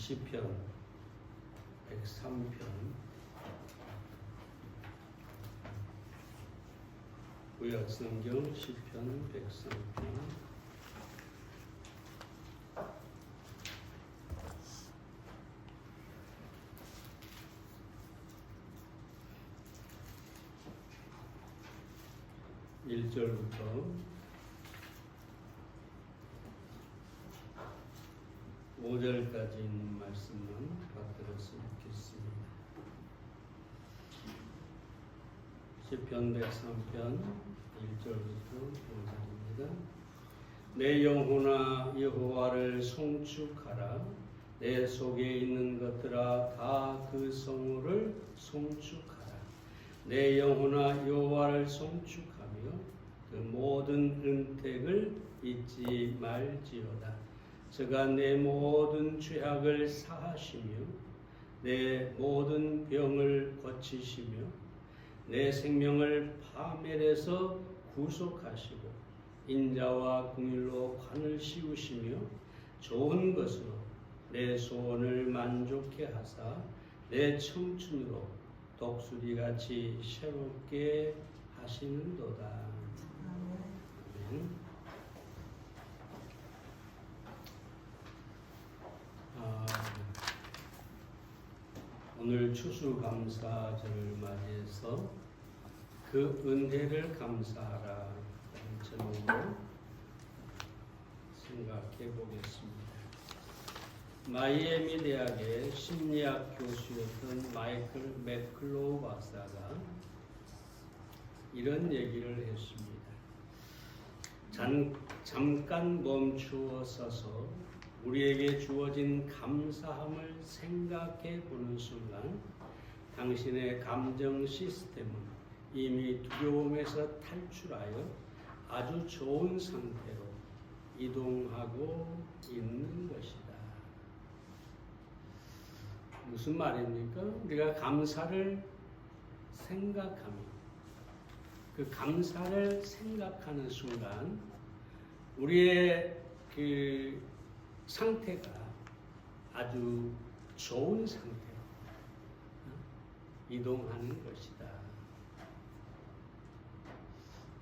시편 103편 구약성경 시편 103편 1절부터 5절까지 있는 말씀만 받들었으면 좋겠습니다. 시편 103편 1절부터 5절입니다. 내 영혼아 여호와를 송축하라. 내 속에 있는 것들아 다 그 성호를 송축하라. 내 영혼아 여호와를 송축하며 그 모든 은택을 잊지 말지어다. 저가 내 모든 죄악을 사하시며 내 모든 병을 고치시며 내 생명을 파멸에서 구속하시고 인자와 긍휼로 관을 씌우시며 좋은 것으로 내 소원을 만족케 하사 내 청춘으로 독수리같이 새롭게 하시는도다. 아멘. 오늘 추수감사절을 맞이해서 그 은혜를 감사하라 라는 제목으로 생각해 보겠습니다. 마이애미 대학의 심리학 교수였던 마이클 맥클로우 박사가 이런 얘기를 했습니다. 잠깐 멈추어 서서 우리에게 주어진 감사함을 생각해 보는 순간 당신의 감정 시스템은 이미 두려움에서 탈출하여 아주 좋은 상태로 이동하고 있는 것이다. 무슨 말입니까? 우리가 감사를 생각하며 그 감사를 생각하는 순간 우리의 그 상태가 아주 좋은 상태로 이동하는 것이다.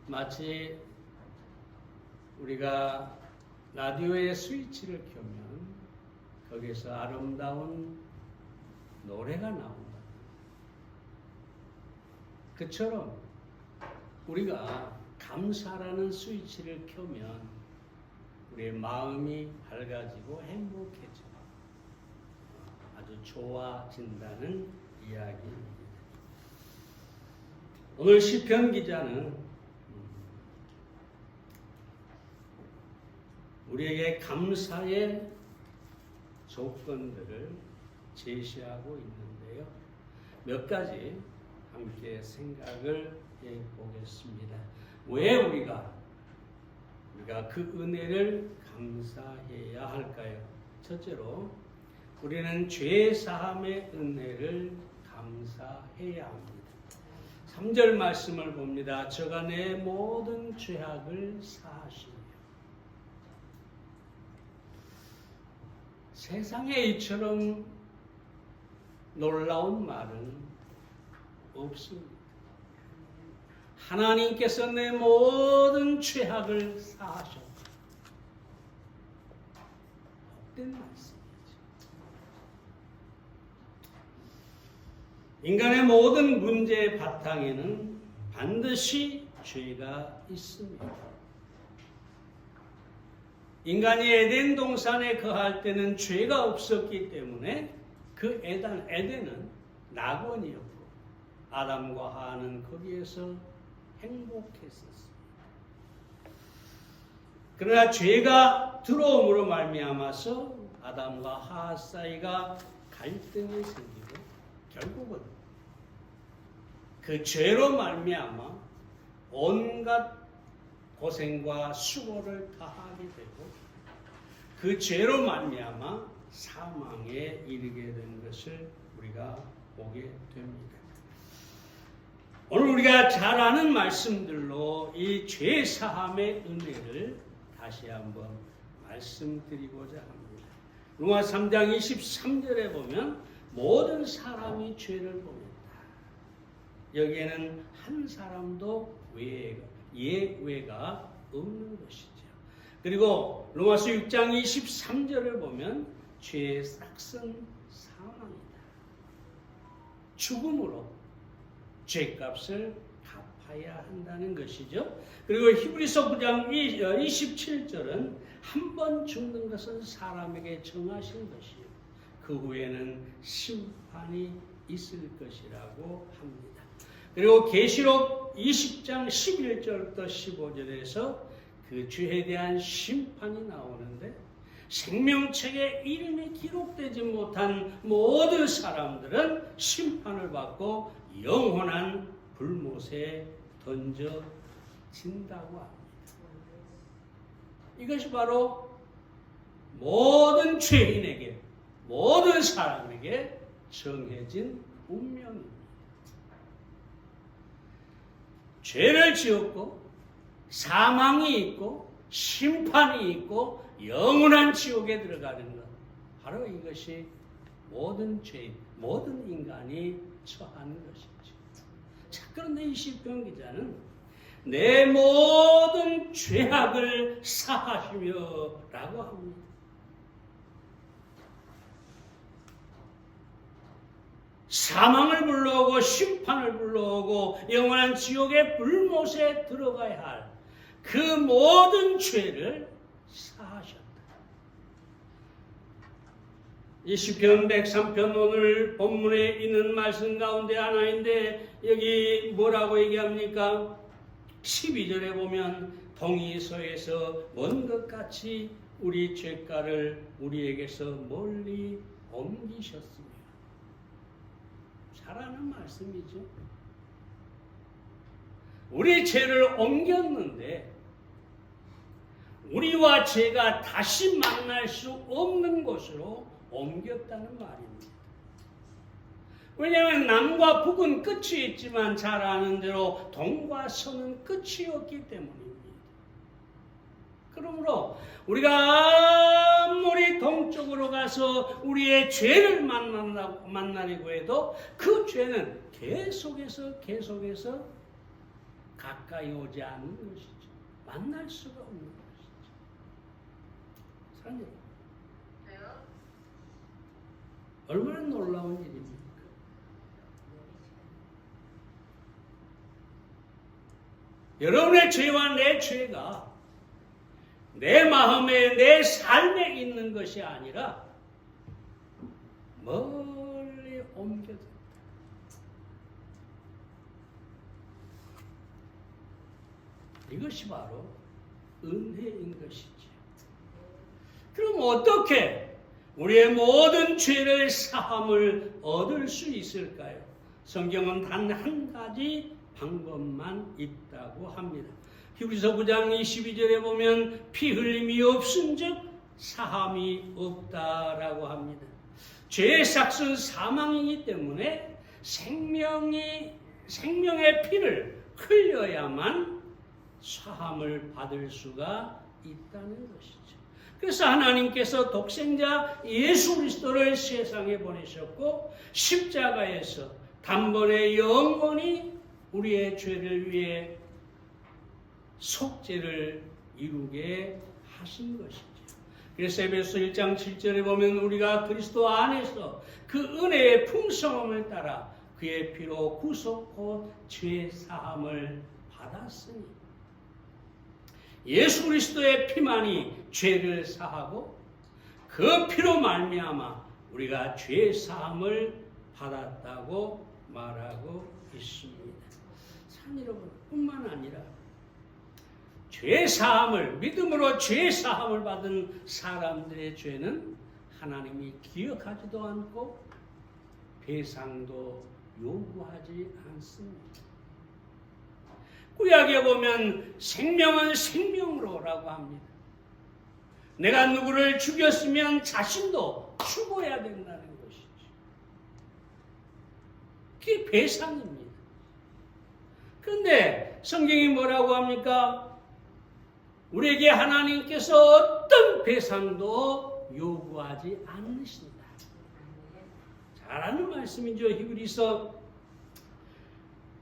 마치 우리가 라디오의 스위치를 켜면 거기서 아름다운 노래가 나온다. 그처럼 우리가 감사라는 스위치를 켜면 우리의 마음이 밝아지고 행복해지고 아주 좋아진다는 이야기입니다. 오늘 시편 기자는 우리에게 감사의 조건들을 제시하고 있는데요. 몇 가지 함께 생각을 해보겠습니다. 왜 우리가 그 은혜를 감사해야 할까요? 첫째로 우리는 죄 사함의 은혜를 감사해야 합니다. 3절 말씀을 봅니다. 저가 내 모든 죄악을 사하시며. 세상에 이처럼 놀라운 말은 없습니다. 하나님께서 내 모든 죄악을 사하셨다. 복된 말씀이죠. 인간의 모든 문제의 바탕에는 반드시 죄가 있습니다. 인간이 에덴 동산에 거할 때는 죄가 없었기 때문에 그 에덴은 낙원이었고 아담과 하와는 거기에서 행복했었습니다. 그러나 죄가 들어옴으로 말미암아서 아담과 하와 사이가 갈등이 생기고 결국은 그 죄로 말미암아 온갖 고생과 수고를 다하게 되고 그 죄로 말미암아 사망에 이르게 된 것을 우리가 보게 됩니다. 오늘 우리가 잘 아는 말씀들로 이 죄 사함의 은혜를 다시 한번 말씀드리고자 합니다. 로마 3장 23절에 보면 모든 사람이 죄를 범했다. 여기에는 한 사람도 예외가 없는 것이죠. 그리고 로마서 6장 23절을 보면 죄의 싹은 사망이다. 죽음으로 죄값을 갚아야 한다는 것이죠. 그리고 히브리서 9장 27절은 한 번 죽는 것은 사람에게 정하신 것이요. 그 후에는 심판이 있을 것이라고 합니다. 그리고 계시록 20장 11절부터 15절에서 그 죄에 대한 심판이 나오는데 생명책에 이름이 기록되지 못한 모든 사람들은 심판을 받고 영원한 불못에 던져진다고 합니다. 이것이 바로 모든 죄인에게, 모든 사람에게 정해진 운명입니다. 죄를 지었고 사망이 있고 심판이 있고 영원한 지옥에 들어가는 것, 바로 이것이 모든 죄인, 모든 인간이 처하는 것이죠. 자, 그런데 이 시편 기자는 내 모든 죄악을 사하시며 라고 합니다. 사망을 불러오고 심판을 불러오고 영원한 지옥의 불못에 들어가야 할 그 모든 죄를 사하셨다. 이 시편 103편 오늘 본문에 있는 말씀 가운데 하나인데 여기 뭐라고 얘기합니까? 12절에 보면 동이서에서 먼 것 같이 우리 죄가를 우리에게서 멀리 옮기셨으며. 잘하는 말씀이죠. 우리 죄를 옮겼는데 우리와 죄가 다시 만날 수 없는 곳으로 옮겼다는 말입니다. 왜냐하면 남과 북은 끝이 있지만 잘 아는 대로 동과 서는 끝이 없기 때문입니다. 그러므로 우리가 아무리 동쪽으로 가서 우리의 죄를 만나려고 해도 그 죄는 계속해서 가까이 오지 않는 것이죠. 만날 수가 없는 것이죠. 사랑해요. 얼마나 놀라운 일입니까? 여러분의 죄와 내 죄가 내 마음에 내 삶에 있는 것이 아니라 멀리 옮겨졌다. 이것이 바로 은혜인 것이지. 그럼 어떻게 우리의 모든 죄를 사함을 얻을 수 있을까요? 성경은 단 한 가지 방법만 있다고 합니다. 히브리서 9장 22절에 보면 피 흘림이 없은즉 사함이 없다라고 합니다. 죄의 삭은 사망이기 때문에 생명의 피를 흘려야만 사함을 받을 수가 있다는 것이죠. 그래서 하나님께서 독생자 예수 그리스도를 세상에 보내셨고 십자가에서 단번에 영원히 우리의 죄를 위해 속죄를 이루게 하신 것이죠. 그래서 에베소 1장 7절에 보면 우리가 그리스도 안에서 그 은혜의 풍성함을 따라 그의 피로 구속 곧 죄 사함을 받았으니 예수 그리스도의 피만이 죄를 사하고 그 피로 말미암아 우리가 죄 사함을 받았다고 말하고 있습니다. 참 여러분, 뿐만 아니라 죄 사함을 믿음으로 죄 사함을 받은 사람들의 죄는 하나님이 기억하지도 않고 배상도 요구하지 않습니다. 구약에 보면 생명은 생명으로라고 합니다. 내가 누구를 죽였으면 자신도 죽어야 된다는 것이죠. 그게 배상입니다. 그런데 성경이 뭐라고 합니까? 우리에게 하나님께서 어떤 배상도 요구하지 않으신다. 잘 아는 말씀이죠. 히브리서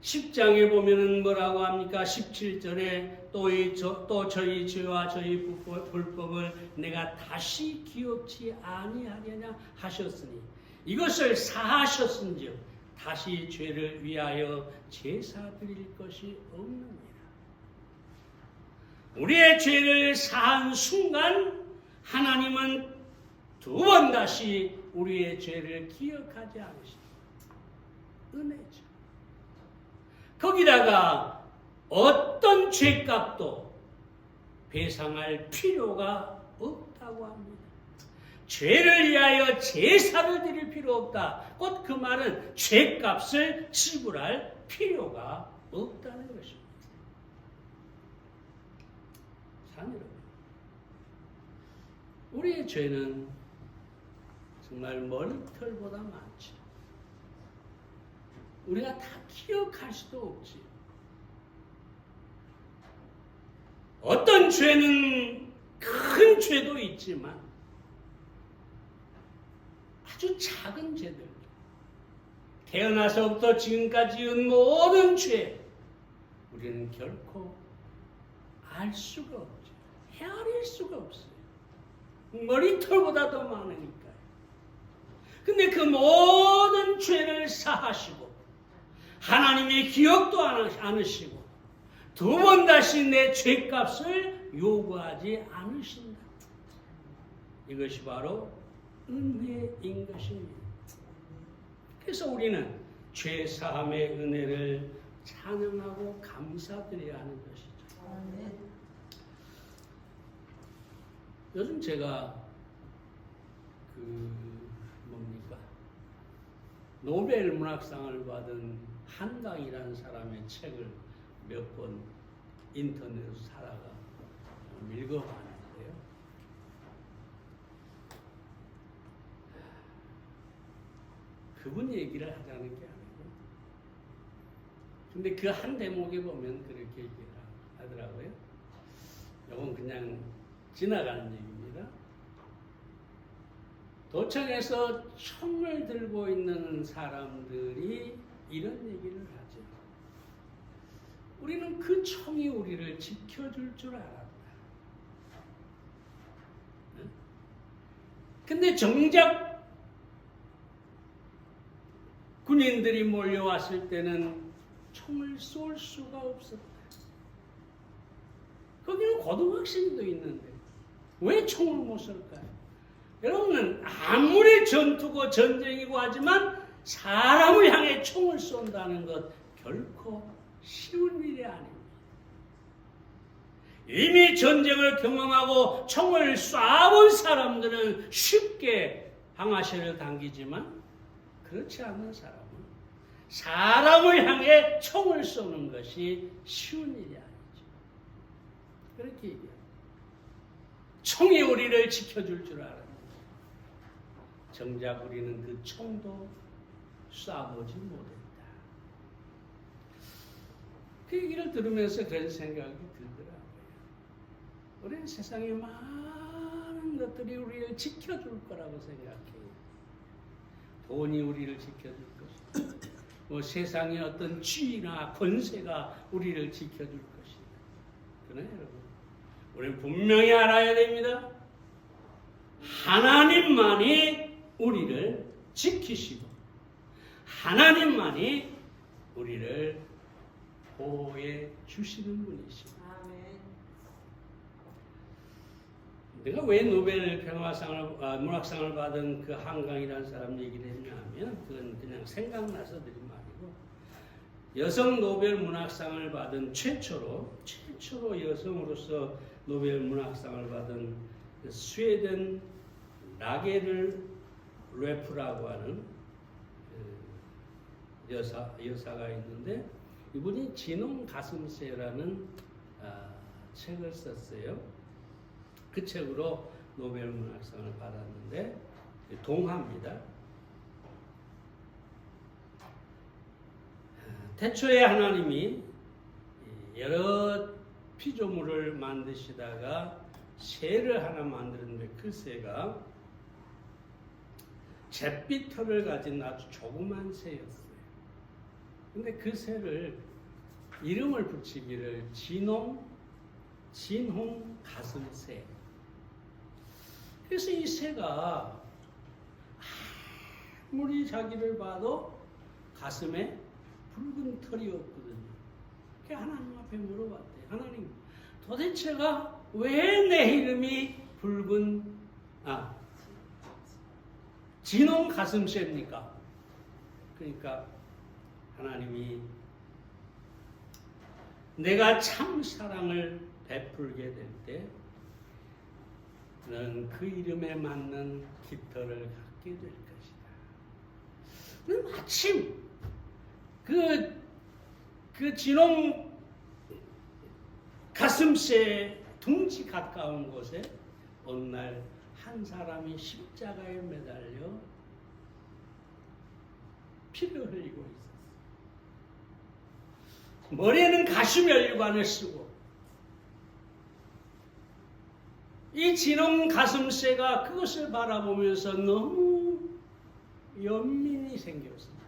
10장에 보면은 뭐라고 합니까? 17절에 또 저희 죄와 저희 불법을 내가 다시 기억지 아니하려냐 하셨으니 이것을 사하셨은즉 다시 죄를 위하여 제사 드릴 것이 없느니라. 우리의 죄를 사한 순간 하나님은 두 번 다시 우리의 죄를 기억하지 않으십니다. 은혜죠. 거기다가 어떤 죄값도 배상할 필요가 없다고 합니다. 죄를 위하여 제사를 드릴 필요 없다. 곧 그 말은 죄값을 지불할 필요가 없다는 것입니다. 사랑하는 여러분, 우리의 죄는 정말 머리털보다 많죠. 우리가 다 기억할 수도 없지. 어떤 죄는 큰 죄도 있지만 아주 작은 죄들, 태어나서부터 지금까지 지은 모든 죄 우리는 결코 알 수가 없죠. 헤아릴 수가 없어요. 머리털보다 더 많으니까요. 근데 그 모든 죄를 사하시고 하나님의 기억도 않으시고 두 번 다시 내 죄값을 요구하지 않으신다. 이것이 바로 은혜인 것입니다. 그래서 우리는 죄 사함의 은혜를 찬양하고 감사드려야 하는 것이죠. 요즘 제가 노벨 문학상을 받은 한강이라는 사람의 책을 몇 번 인터넷으로 사다가 읽어봤는데요. 그분 얘기를 하자는 게 아니고, 근데 그 한 대목에 보면 그렇게 얘기를 하더라고요. 이건 그냥 지나가는 얘기입니다. 도청에서 총을 들고 있는 사람들이 이런 얘기를 하죠. 우리는 그 총이 우리를 지켜줄 줄 알았다. 근데 정작 군인들이 몰려왔을 때는 총을 쏠 수가 없었다. 거기는 고등학생도 있는데 왜 총을 못 쏠까요? 여러분은 아무리 전투고 전쟁이고 하지만 사람을 향해 총을 쏜다는 것 결코 쉬운 일이 아닙니다. 이미 전쟁을 경험하고 총을 쏴본 사람들은 쉽게 항아시를 당기지만 그렇지 않은 사람은 사람을 향해 총을 쏘는 것이 쉬운 일이 아니죠. 그렇게 얘기해요. 총이 우리를 지켜줄 줄 알았는데 정작 우리는 그 총도 쏴보지 못했다. 그 얘기를 들으면서 그런 생각이 들더라고요. 우리는 세상에 많은 것들이 우리를 지켜줄 거라고 생각해요. 돈이 우리를 지켜줄 것이다. 뭐 세상의 어떤 지위나 권세가 우리를 지켜줄 것이다. 그러나 여러분, 우리는 분명히 알아야 됩니다. 하나님만이 우리를 지키시고 하나님만이 우리를 보호해 주시는 분이십니다. 내가 왜 노벨 평화상을 문학상을 받은 그 한강이라는 사람 얘기를 했냐면 그건 그냥 생각나서 드린 말이고, 여성 노벨 문학상을 받은 최초로 여성으로서 노벨 문학상을 받은 스웨덴 라게르 레프라고 하는 여사가 있는데, 이분이 진홍 가슴새라는 책을 썼어요. 그 책으로 노벨 문학상을 받았는데 동화입니다. 태초에 하나님이 여러 피조물을 만드시다가 새를 하나 만드는데 그 새가 잿빛 털을 가진 아주 조그만 새였어요. 근데 그 새를 이름을 붙이기를 진홍 가슴새. 그래서 이 새가 아무리 자기를 봐도 가슴에 붉은 털이 없거든요. 그래서 하나님 앞에 물어봤대요. 하나님, 도대체가 왜 내 이름이 진홍 가슴새입니까? 그러니까 하나님이 내가 참 사랑을 베풀게 될 때 너는 그 이름에 맞는 깃털을 갖게 될 것이다. 마침 그 진홍 가슴새 둥지 가까운 곳에 어느 날 한 사람이 십자가에 매달려 피를 흘리고 있었어요. 머리에는 가시면류관을 쓰고 이 진홍 가슴새가 그것을 바라보면서 너무 연민이 생겼습니다.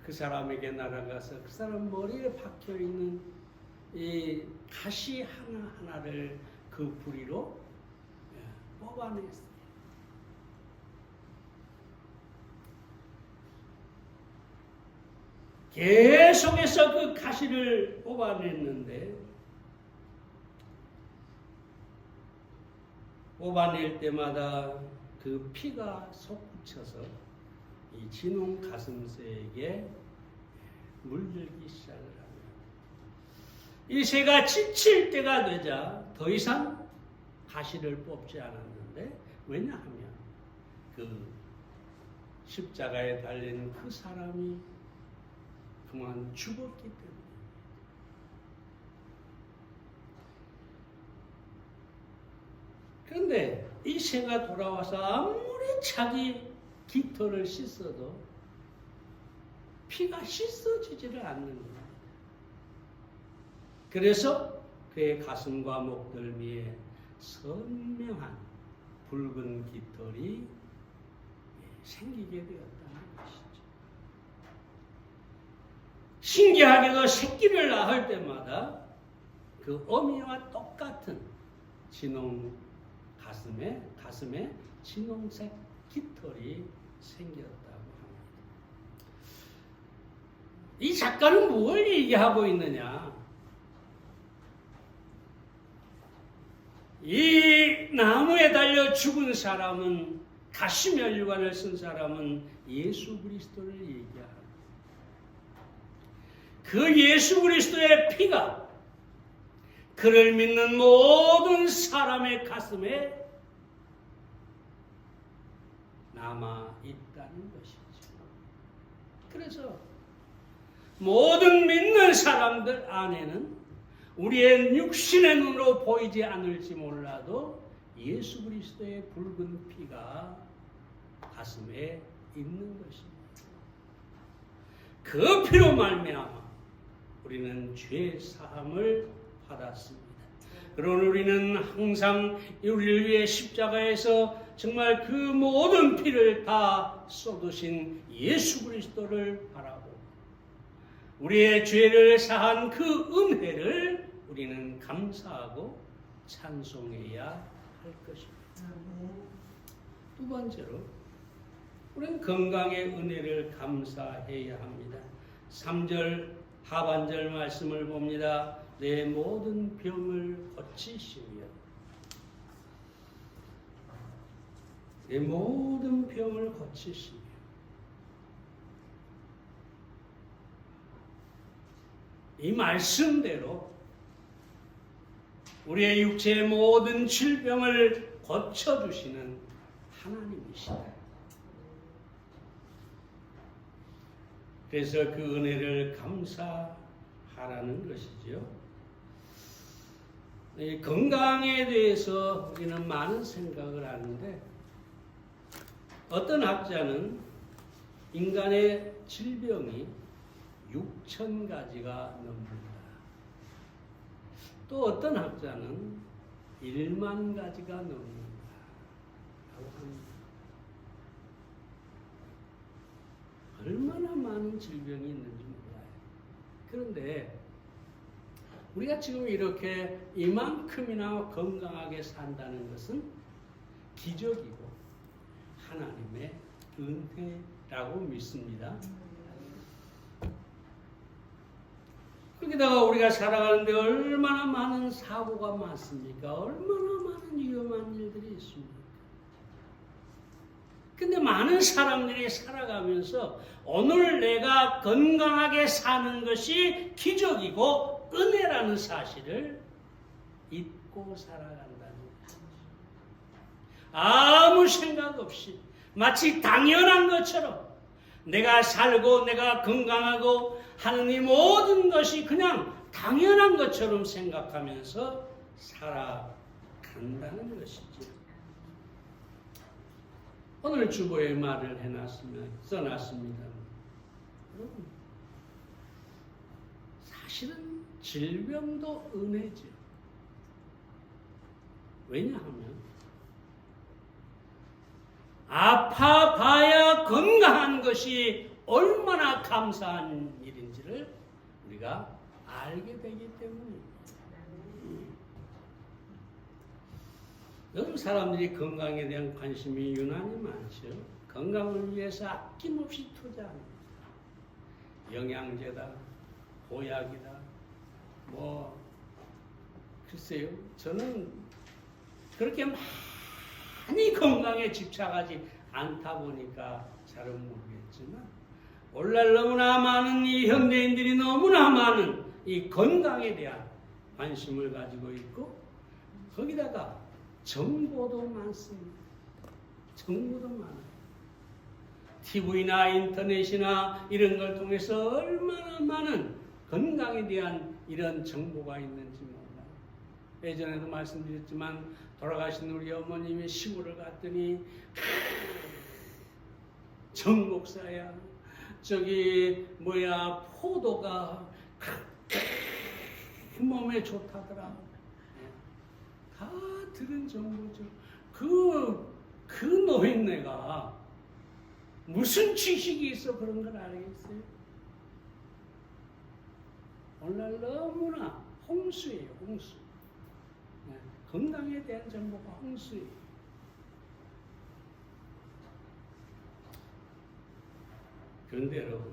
그 사람에게 날아가서 그 사람 머리에 박혀있는 이 가시 하나하나를 그 부리로 뽑아냈어요. 계속해서 그 가시를 뽑아냈는데 뽑아낼 때마다 그 피가 솟구쳐서 이 진홍 가슴새에게 물들기 시작을 합니다. 이 새가 지칠 때가 되자 더 이상 가시를 뽑지 않았는데, 왜냐하면 그 십자가에 달린 그 사람이 그만 죽었기 때문에. 그런데 이 새가 돌아와서 아무리 자기 깃털을 씻어도 피가 씻어지지를 않는 거예요. 그래서 그의 가슴과 목덜미에 선명한 붉은 깃털이 생기게 되었다는 것이죠. 신기하게도 새끼를 낳을 때마다 그 어미와 똑같은 진홍 가슴에 진홍색 깃털이 생겼다고 합니다. 이 작가는 뭘 얘기하고 있느냐? 이 나무에 달려 죽은 사람은, 가시면류관을 쓴 사람은 예수 그리스도를 얘기합니다. 그 예수 그리스도의 피가 그를 믿는 모든 사람의 가슴에 남아 있다는 것이죠. 그래서 모든 믿는 사람들 안에는 우리의 육신의 눈으로 보이지 않을지 몰라도 예수 그리스도의 붉은 피가 가슴에 있는 것입니다. 그 피로 말미암아 우리는 죄 사함을 받았습니다. 그러나 우리는 항상 우리를 위해 십자가에서 정말 그 모든 피를 다 쏟으신 예수 그리스도를 바라보고 우리의 죄를 사한 그 은혜를 우리는 감사하고 찬송해야 할 것입니다. 두 번째로 우리는 건강의 은혜를 감사해야 합니다. 3절 하반절 말씀을 봅니다. 내 모든 병을 고치시며 내 모든 병을 고치시며 이 말씀대로 우리의 육체의 모든 질병을 고쳐주시는 하나님이시다. 그래서 그 은혜를 감사하라는 것이죠. 이 건강에 대해서 우리는 많은 생각을 하는데 어떤 학자는 인간의 질병이 6,000가지가 넘는다. 또 어떤 학자는 1만 가지가 넘는다. 라고 합니다. 얼마나 많은 질병이 있는지 몰라요. 그런데 우리가 지금 이렇게 이만큼이나 건강하게 산다는 것은 기적이고 하나님의 은혜라고 믿습니다. 거기다가 우리가 살아가는데 얼마나 많은 사고가 많습니까? 얼마나 많은 위험한 일들이 있습니까? 근데 많은 사람들이 살아가면서 오늘 내가 건강하게 사는 것이 기적이고 은혜라는 사실을 잊고 살아간다는 거죠. 아무 생각 없이 마치 당연한 것처럼 내가 살고 내가 건강하고 하는 이 모든 것이 그냥 당연한 것처럼 생각하면서 살아간다는 것이죠. 오늘 주보에 말을 써놨습니다. 여러분, 사실은 질병도 은혜죠. 왜냐하면 아파봐야 건강한 것이 얼마나 감사한 일인지를 우리가 알게 되기 때문입니다. 요즘 사람들이 건강에 대한 관심이 유난히 많죠. 건강을 위해서 아낌없이 투자합니다. 영양제다, 보약이다, 글쎄요. 저는 그렇게 많이 건강에 집착하지 않다 보니까 잘은 모르겠지만 오늘날 너무나 많은 이 현대인들이 너무나 많은 이 건강에 대한 관심을 가지고 있고 거기다가 정보도 많습니다. 정보도 많아요. TV나 인터넷이나 이런 걸 통해서 얼마나 많은 건강에 대한 이런 정보가 있는지 몰라요. 예전에도 말씀드렸지만 돌아가신 우리 어머님이 시골을 갔더니 정 목사야 포도가 몸에 좋다더라. 다 들은 정보죠. 그 노인네가 무슨 지식이 있어 그런 걸 알겠어요? 오늘날 너무나 홍수예요, 홍수. 건강에 대한 정보가 홍수예요. 그런데 여러분,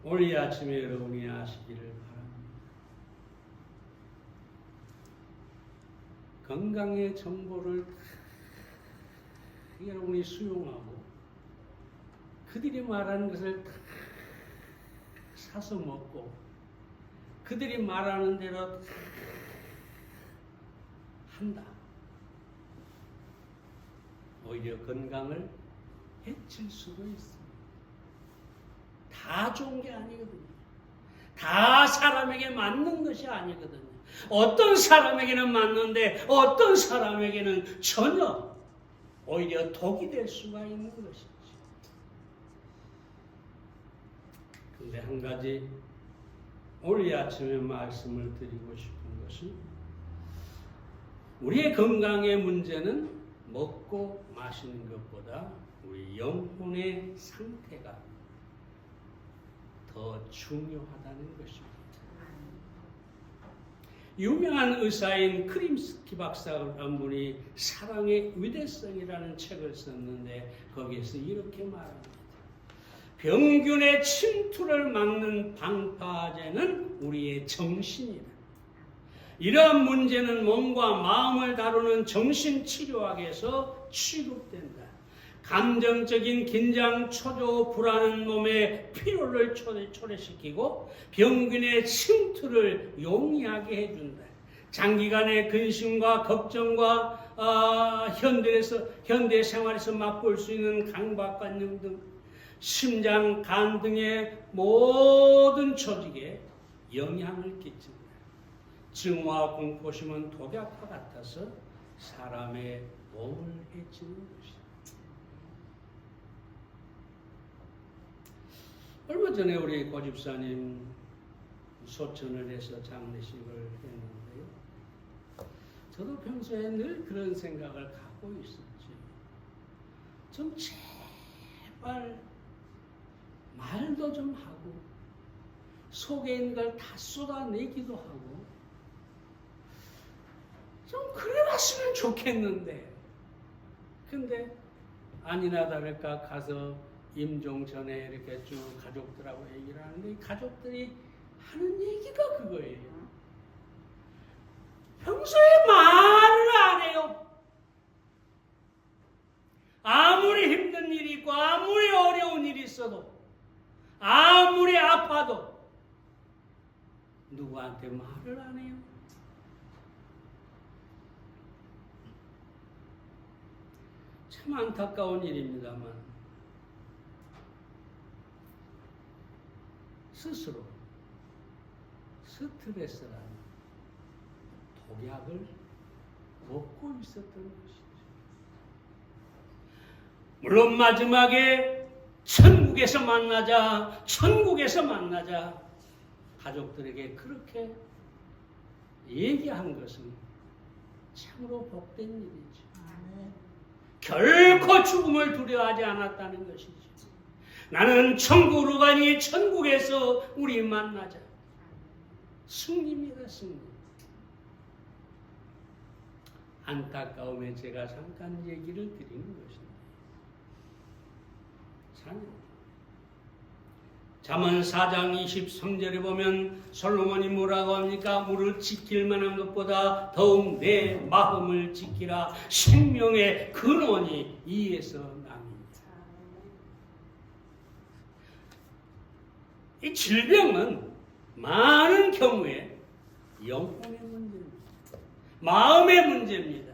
오늘 이 아침에 여러분이 아시기를 바랍니다. 건강의 정보를 여러분이 수용하고 그들이 말하는 것을 다 사서 먹고 그들이 말하는 대로 다 한다. 오히려 건강을 해칠 수도 있습니다. 다 좋은 게 아니거든요. 다 사람에게 맞는 것이 아니거든요. 어떤 사람에게는 맞는데 어떤 사람에게는 전혀 오히려 독이 될 수가 있는 것이죠. 그런데 한 가지 오늘 이 아침에 말씀을 드리고 싶은 것은 우리의 건강의 문제는 먹고 마시는 것보다 우리 영혼의 상태가 더 중요하다는 것입니다. 유명한 의사인 크림스키 박사라는 분이 사랑의 위대성이라는 책을 썼는데 거기에서 이렇게 말합니다. 병균의 침투를 막는 방파제는 우리의 정신이다. 이러한 문제는 몸과 마음을 다루는 정신치료학에서 취급된다. 감정적인 긴장, 초조, 불안은 몸의 피로를 초래시키고 병균의 침투를 용이하게 해준다. 장기간의 근심과 걱정과 현대 생활에서 맛볼 수 있는 강박관념 등 심장, 간 등의 모든 조직에 영향을 끼친다. 증오와 공포심은 독약과 같아서 사람의 몸을 해치는 것이다. 얼마 전에 우리 고집사님 소천을 해서 장례식을 했는데요. 저도 평소에 늘 그런 생각을 갖고 있었지. 좀 제발 말도 좀 하고 속에 있는 걸 다 쏟아내기도 하고 좀 그래봤으면 좋겠는데, 근데 아니나 다를까 가서 임종 전에 이렇게 쭉 가족들하고 얘기를 하는데, 이 가족들이 하는 얘기가 그거예요. 평소에 말을 안 해요. 아무리 힘든 일이 있고 아무리 어려운 일이 있어도 아무리 아파도 누구한테 말을 안 해요. 참 안타까운 일입니다만 스스로 스트레스라는 독약을 먹고 있었던 것이죠. 물론 마지막에 천국에서 만나자 가족들에게 그렇게 얘기한 것은 참으로 복된 일이죠. 결코 죽음을 두려워하지 않았다는 것이죠. 나는 천국으로 가니 천국에서 우리 만나자. 승리입니다, 승리. 안타까움에 제가 잠깐 얘기를 드리는 것입니다. 잠언 4장 23절에 보면 솔로몬이 뭐라고 합니까? 물을 지킬 만한 것보다 더욱 내 마음을 지키라. 생명의 근원이 이에서 남입니다. 이 질병은 많은 경우에 영혼의 문제입니다. 마음의 문제입니다.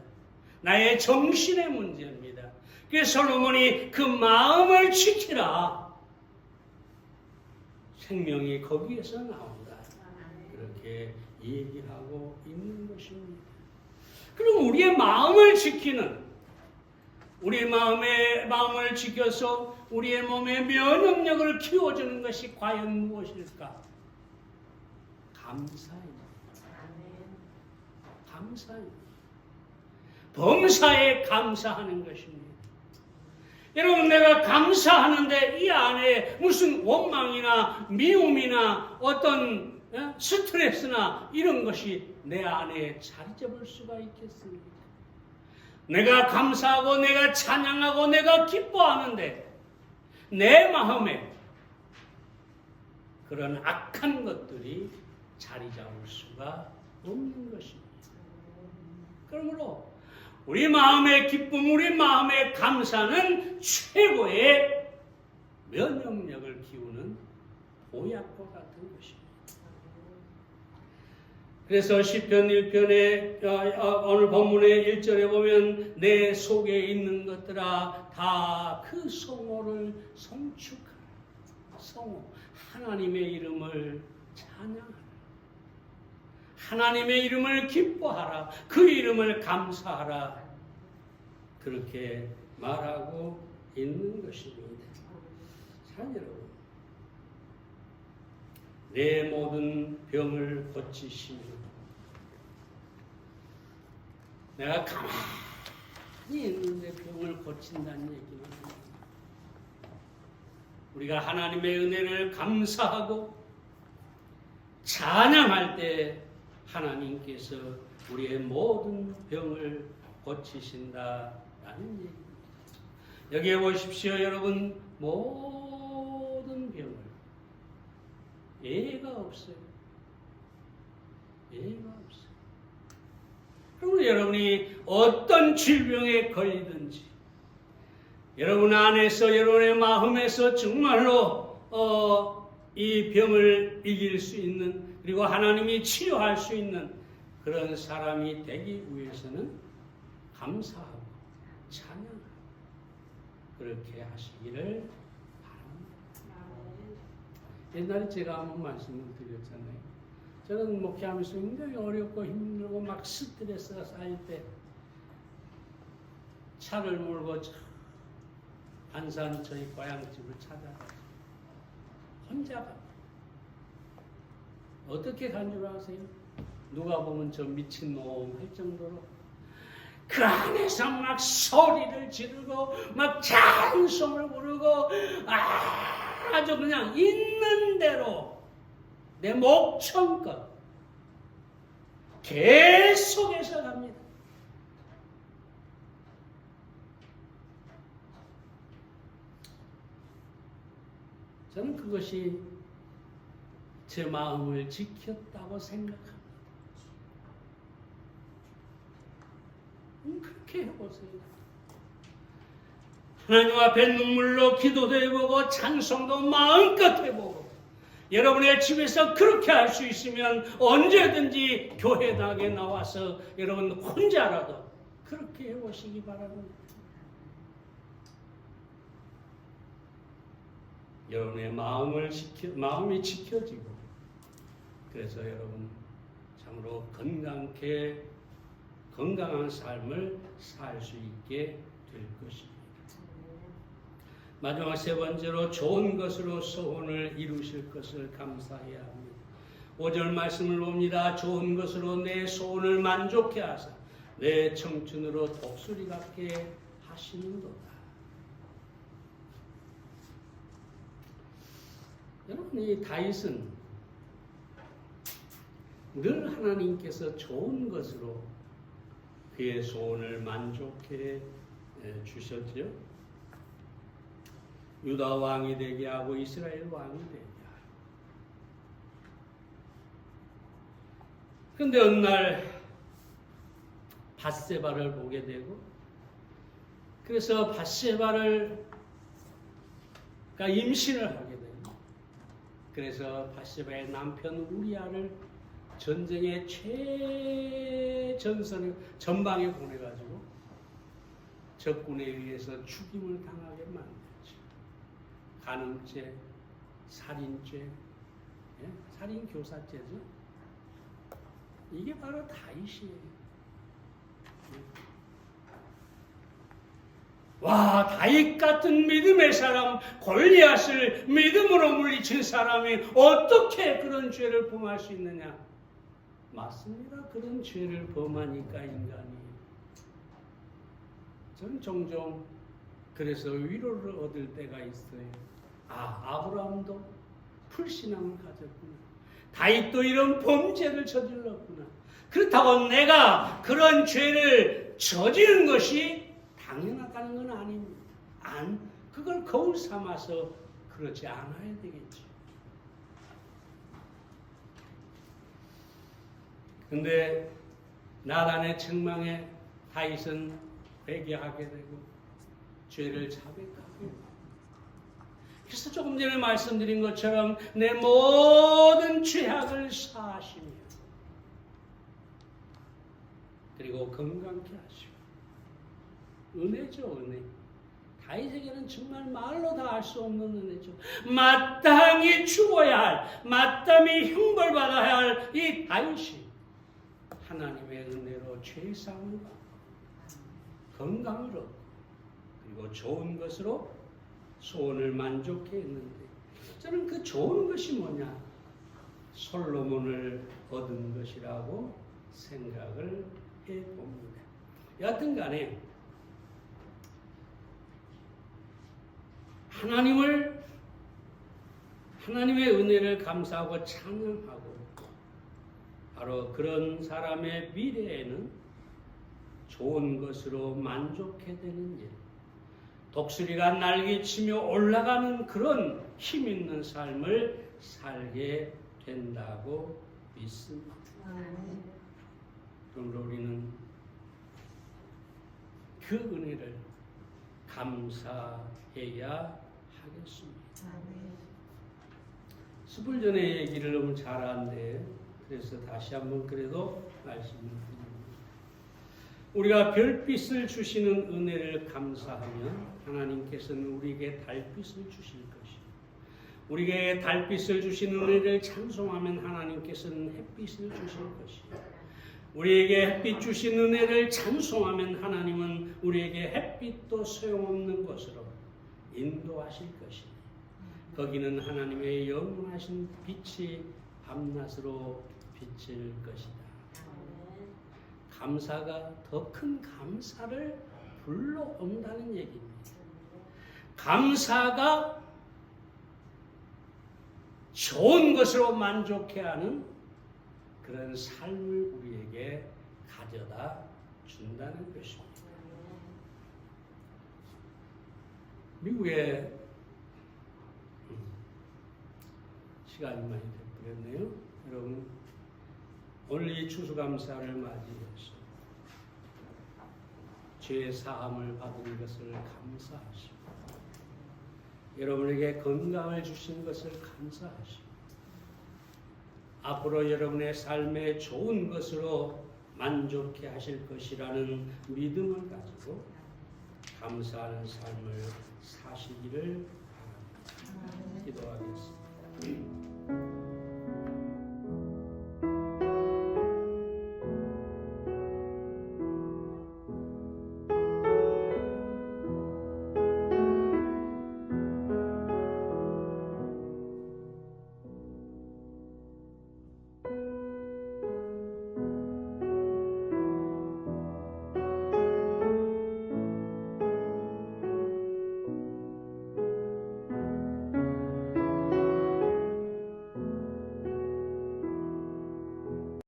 나의 정신의 문제입니다. 그래서 솔로몬이 그 마음을 지키라. 생명이 거기에서 나온다. 그렇게 얘기하고 있는 것입니다. 그럼 우리의 마음을 지키는, 우리의 마음을 지켜서 우리의 몸의 면역력을 키워주는 것이 과연 무엇일까? 감사입니다. 감사입니다. 범사에 감사하는 것입니다. 여러분, 내가 감사하는데 이 안에 무슨 원망이나 미움이나 어떤 스트레스나 이런 것이 내 안에 자리 잡을 수가 있겠습니까? 내가 감사하고 내가 찬양하고 내가 기뻐하는데 내 마음에 그런 악한 것들이 자리 잡을 수가 없는 것입니다. 그러므로 우리 마음의 기쁨, 우리 마음의 감사는 최고의 면역력을 키우는 보약과 같은 것입니다. 그래서 시편 1편에 오늘 본문의 1절에 보면 내 속에 있는 것들아 다 그 성호를 성축하라. 성호, 하나님의 이름을 찬양하라. 하나님의 이름을 기뻐하라. 그 이름을 감사하라. 그렇게 말하고 있는 것입니다. 사랑하는 여러분, 내 모든 병을 고치시며 내가 가만히 있는데 병을 고친다는 얘기는 우리가 하나님의 은혜를 감사하고 찬양할 때 하나님께서 우리의 모든 병을 고치신다라는 얘기입니다. 여기에 보십시오, 여러분. 모든 병을, 예가 없어요. 예가 없어요. 그러면 여러분이 어떤 질병에 걸리든지 여러분 안에서, 여러분의 마음에서 정말로 이 병을 이길 수 있는, 그리고 하나님이 치료할 수 있는 그런 사람이 되기 위해서는 감사하고 찬양하고 그렇게 하시기를 바랍니다. 옛날에 제가 한번 말씀을 드렸잖아요. 저는 목회하면서 굉장히 어렵고 힘들고 막 스트레스가 쌓일 때 차를 몰고 안산 저희 고향집을 찾아가서 혼자 갑니다. 어떻게 간 줄 아세요? 누가 보면 저 미친놈 할 정도로 그 안에서 막 소리를 지르고 막 찬송을 부르고 아주 그냥 있는 대로 내 목청껏 계속해서 갑니다. 저는 그것이 제 마음을 지켰다고 생각합니다. 그렇게 해보세요. 하나님 앞에 눈물로 기도도 해보고 찬송도 마음껏 해보고, 여러분의 집에서 그렇게 할 수 있으면 언제든지 교회당에 나와서 여러분 혼자라도 그렇게 해보시기 바랍니다. 여러분의 마음이 지켜지고, 그래서 여러분 참으로 건강한 삶을 살 수 있게 될 것입니다. 마지막 세 번째로 좋은 것으로 소원을 이루실 것을 감사해야 합니다. 5절 말씀을 봅니다. 좋은 것으로 내 소원을 만족해 하사 내 청춘으로 독수리 같게 하시는도다. 여러분, 이 다윗은 늘 하나님께서 좋은 것으로 그의 소원을 만족해 주셨죠. 유다 왕이 되게 하고 이스라엘 왕이 되게 하고. 그런데 어느 날 밧세바를 보게 되고, 그래서 밧세바가 임신을 하게 되고, 그래서 밧세바의 남편 우리아를 전쟁의 전방에 보내가지고 적군에 의해서 죽임을 당하게 만들었죠. 간음죄, 살인죄, 살인교사죄죠. 이게 바로 다윗이에요. 와, 다윗 같은 믿음의 사람, 골리앗을 믿음으로 물리친 사람이 어떻게 그런 죄를 범할 수 있느냐? 맞습니다. 그런 죄를 범하니까 인간이. 저는 종종 그래서 위로를 얻을 때가 있어요. 아브라함도 불신앙을 가졌구나. 다윗도 이런 범죄를 저질렀구나. 그렇다고 내가 그런 죄를 저지른 것이 당연하다는 건 아닙니다. 그걸 거울 삼아서 그렇지 않아야 되겠죠. 근데 나단의 책망에 다윗은 회개하게 되고 죄를 자백하게 되고, 그래서 조금 전에 말씀드린 것처럼 내 모든 죄악을 사하시며 그리고 건강케 하시고, 은혜죠, 은혜. 다윗에게는 정말 말로 다 알 수 없는 은혜죠. 마땅히 죽어야 할, 마땅히 형벌받아야 할 이 다윗이 하나님의 은혜로 죄사함을 받고 건강을 얻고 그리고 좋은 것으로 소원을 만족해 했는데, 저는 그 좋은 것이 뭐냐? 솔로몬을 얻은 것이라고 생각을 해봅니다. 여하튼 간에 하나님의 은혜를 감사하고 찬양하고, 바로 그런 사람의 미래에는 좋은 것으로 만족해 되는 일, 독수리가 날개치며 올라가는 그런 힘 있는 삶을 살게 된다고 믿습니다. 그러므로 우리는 그 은혜를 감사해야 하겠습니다. 수불 전의 얘기를 너무 잘하는데, 그래서 다시 한번 그래도 말씀을 드립니다. 우리가 별빛을 주시는 은혜를 감사하면 하나님께서는 우리에게 달빛을 주실 것이고, 우리에게 달빛을 주시는 은혜를 찬송하면 하나님께서는 햇빛을 주실 것이고, 우리에게 햇빛 주신 은혜를 찬송하면 하나님은 우리에게 햇빛도 소용없는 곳으로 인도하실 것이니, 거기는 하나님의 영원하신 빛이 밤낮으로 비칠 것이다. 감사가 더 큰 감사를 불러온다는 얘기입니다. 감사가 좋은 것으로 만족해하는 그런 삶을 우리에게 가져다 준다는 것입니다. 미국에 시간이 많이 됐네요. 여러분 오늘 이 추수감사를 맞이해서 죄 사함을 받은 것을 감사하시고 여러분에게 건강을 주신 것을 감사하시고 앞으로 여러분의 삶에 좋은 것으로 만족해 하실 것이라는 믿음을 가지고 감사하는 삶을 사시기를 바랍니다. 기도하겠습니다.